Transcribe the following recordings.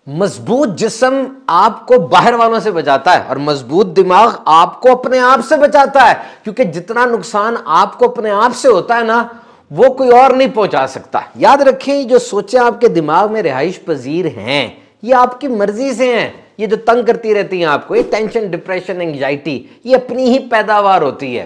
मजबूत जिस्म आपको बाहर वालों से बचाता है और मजबूत दिमाग आपको अपने आप से बचाता है, क्योंकि जितना नुकसान आपको अपने आप से होता है ना, वो कोई और नहीं पहुंचा सकता। याद रखें, जो सोचें आपके दिमाग में रिहाइश पजीर हैं, ये आपकी मर्जी से हैं। ये जो तंग करती रहती हैं आपको, ये टेंशन, डिप्रेशन, एंग्जाइटी, ये अपनी ही पैदावार होती है।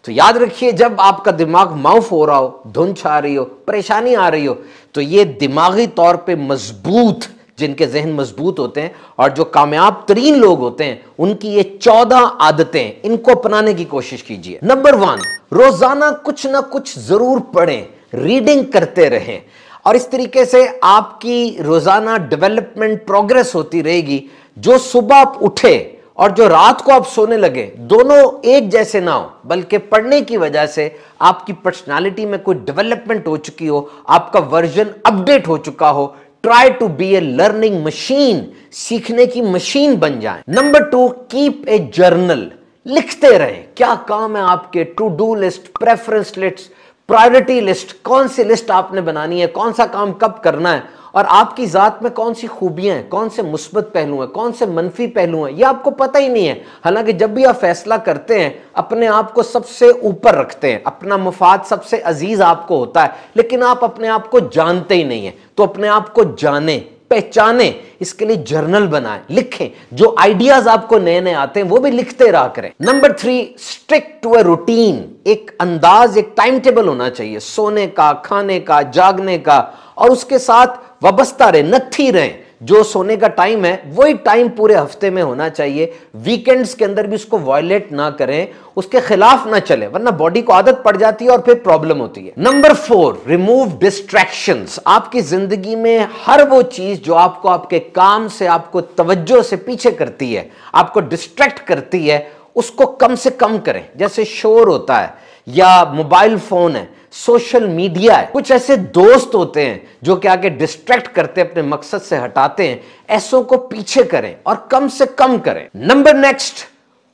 तो याद रखिए, जब आपका दिमाग माउफ हो रहा हो, धुन छा रही हो, परेशानी आ रही हो, तो ये दिमागी तौर पे मजबूत, जिनके जहन मजबूत होते हैं और जो कामयाब तरीन लोग होते हैं, उनकी ये 14 आदतें, इनको अपनाने की कोशिश कीजिए। नंबर 1, रोजाना कुछ ना कुछ जरूर पढ़ें, रीडिंग करते रहें, और इस तरीके से आपकी रोजाना डेवलपमेंट, प्रोग्रेस होती रहेगी। जो सुबह आप उठे और जो रात को आप सोने लगे, दोनों एक जैसे ना हो, बल्कि पढ़ने की वजह से आपकी पर्सनालिटी में कोई डेवलपमेंट हो चुकी हो, आपका वर्जन अपडेट हो चुका हो। Try to be a learning machine, सीखने की मशीन बन जाए। नंबर 2, कीप ए जर्नल, लिखते रहें क्या काम है आपके, to do list, preference list, priority list, कौन सी लिस्ट आपने बनानी है, कौन सा काम कब करना है, और आपकी जात में कौन सी खूबियां हैं, कौन से मुस्बत पहलू हैं, कौन से मनफी पहलू हैं, ये आपको पता ही नहीं है। हालांकि जब भी आप फैसला करते हैं, अपने आप को सबसे ऊपर रखते हैं, अपना मुफाद सबसे अजीज आपको होता है, लेकिन आप अपने आप को जानते ही नहीं है। तो अपने आप को जाने, पहचाने, इसके लिए जर्नल बनाएं, लिखें। जो आइडियाज आपको नए नए आते हैं, वो भी लिखते रहा करें। Number 3, stick to a routine, एक अंदाज, एक टाइम टेबल होना चाहिए, सोने का, खाने का, जागने का, और उसके साथ वाबस्ता रहे, नत्थी रहे। जो सोने का टाइम है, वही टाइम पूरे हफ्ते में होना चाहिए। वीकेंड्स के अंदर भी उसको वायलेट ना करें, उसके खिलाफ ना चले, वरना बॉडी को आदत पड़ जाती है और फिर प्रॉब्लम होती है। Number 4, remove distractions. आपकी जिंदगी में हर वो चीज जो आपको आपके काम से, आपको तवज्जो से पीछे करती है, आपको डिस्ट्रैक्ट करती है, उसको कम से कम करें। जैसे शोर होता है, या मोबाइल फोन है, सोशल मीडिया है, कुछ ऐसे दोस्त होते हैं जो कि आगे डिस्ट्रैक्ट करते हैं, अपने मकसद से हटाते हैं। ऐसों को पीछे करें और कम से कम करें। नंबर नेक्स्ट,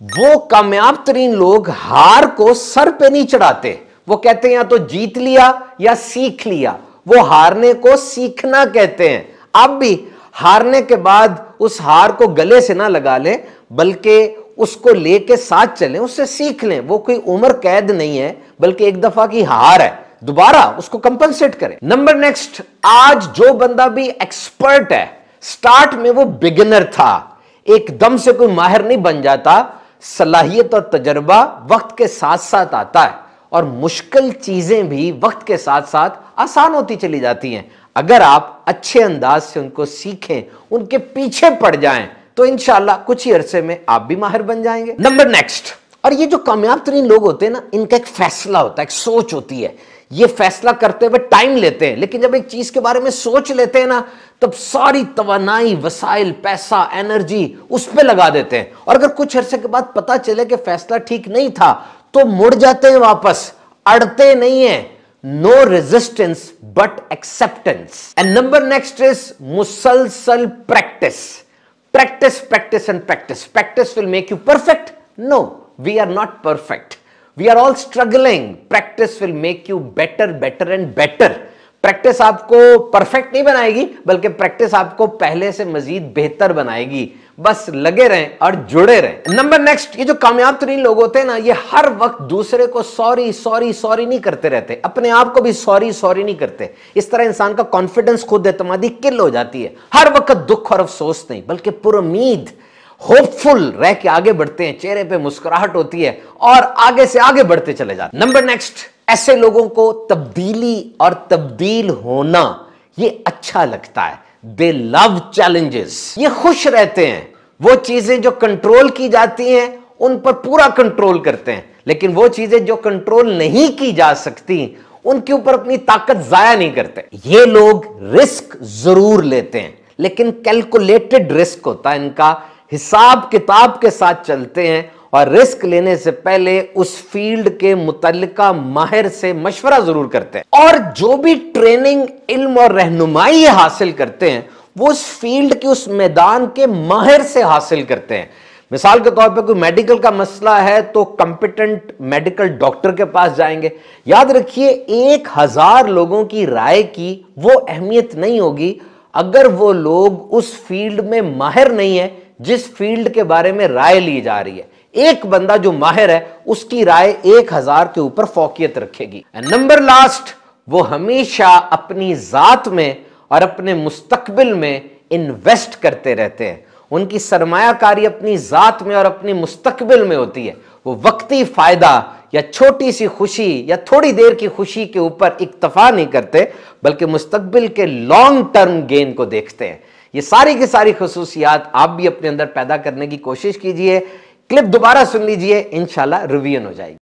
वो कामयाब तरीन लोग हार को सर पे नहीं चढ़ाते। वो कहते हैं या तो जीत लिया या सीख लिया। वो हारने को सीखना कहते हैं। आप भी हारने के बाद उस हार को गले से ना लगा लें, बल्कि उसको लेके साथ चलें, उससे सीख लें। वो कोई उम्र कैद नहीं है, बल्कि एक दफा की हार है, दोबारा उसको कंपनसेट करें। नंबर नेक्स्ट, आज जो बंदा भी एक्सपर्ट है, स्टार्ट में वो बिगिनर था, एकदम से कोई माहिर नहीं बन जाता। सलाहियत और तजर्बा वक्त के साथ साथ आता है, और मुश्किल चीजें भी वक्त के साथ साथ आसान होती चली जाती हैं। अगर आप अच्छे अंदाज से उनको सीखें, उनके पीछे पड़ जाएं, तो इंशाल्लाह कुछ ही अरसे में आप भी माहिर बन जाएंगे। नंबर नेक्स्ट, और ये जो कामयाब तरीन लोग होते हैं ना, इनका एक फैसला होता है, एक सोच होती है। ये फैसला करते हुए टाइम लेते हैं, लेकिन जब एक चीज के बारे में सोच लेते हैं ना, तब सारी तवानाई, वसाइल, पैसा, एनर्जी उस पर लगा देते हैं। और अगर कुछ अरसे के बाद पता चले कि फैसला ठीक नहीं था, तो मुड़ जाते हैं वापस, अड़ते नहीं है। No resistance but acceptance. And number next is मुसलसल practice. Practice, practice and practice. Practice will make you perfect? No, we are not perfect. We are all struggling. Practice will make you better, better and better. Practice आपको perfect नहीं बनाएगी, बल्कि practice आपको पहले से मजीद बेहतर बनाएगी। बस लगे रहें और जुड़े रहें। नंबर नेक्स्ट, ये जो कामयाब तरीन लोग होते हैं ना, ये हर वक्त दूसरे को सॉरी सॉरी सॉरी नहीं करते रहते, अपने आप को भी सॉरी सॉरी नहीं करते। इस तरह इंसान का कॉन्फिडेंस, खुद एतमादी किल हो जाती है। हर वक्त दुख और अफसोस नहीं, बल्कि पुरुम्मीद, होपफुल रह के आगे बढ़ते हैं, चेहरे पे मुस्कुराहट होती है और आगे से आगे बढ़ते चले जाते। नंबर नेक्स्ट, ऐसे लोगों को तब्दीली और तब्दील होना ये अच्छा लगता है। दे लव चैलेंजेस, ये खुश रहते हैं। वो चीजें जो कंट्रोल की जाती हैं, उन पर पूरा कंट्रोल करते हैं, लेकिन वो चीजें जो कंट्रोल नहीं की जा सकती, उनके ऊपर अपनी ताकत जाया नहीं करते। ये लोग रिस्क जरूर लेते हैं, लेकिन कैलकुलेटेड रिस्क होता है इनका, हिसाब किताब के साथ चलते हैं, और रिस्क लेने से पहले उस फील्ड के मुतल्लिका माहिर से मशवरा जरूर करते हैं। और जो भी ट्रेनिंग, इल्म और रहनुमाई हासिल करते हैं, वो उस फील्ड के, उस मैदान के माहिर से हासिल करते हैं। मिसाल के तौर पे कोई मेडिकल का मसला है तो कॉम्पिटेंट मेडिकल डॉक्टर के पास जाएंगे। याद रखिए, 1000 लोगों की राय की वो अहमियत नहीं होगी अगर वो लोग उस फील्ड में माहिर नहीं है जिस फील्ड के बारे में राय ली जा रही है। एक बंदा जो माहिर है उसकी राय 1000 के ऊपर फौकियत रखेगी। नंबर लास्ट, वो हमेशा अपनी जात में और अपने मुस्तकबिल में इन्वेस्ट करते रहते हैं। उनकी सरमायाकारी अपनी जात में और अपनी मुस्तकबिल में होती है। वो वक्ती फायदा या छोटी सी खुशी या थोड़ी देर की खुशी के ऊपर इक्तफा नहीं करते, बल्कि मुस्तकबिल के लॉन्ग टर्म गेन को देखते हैं। ये सारी की सारी खुसूसियात आप भी अपने अंदर पैदा करने की कोशिश कीजिए। क्लिप दोबारा सुन लीजिए, इंशाल्लाह रिवीजन हो जाएगी।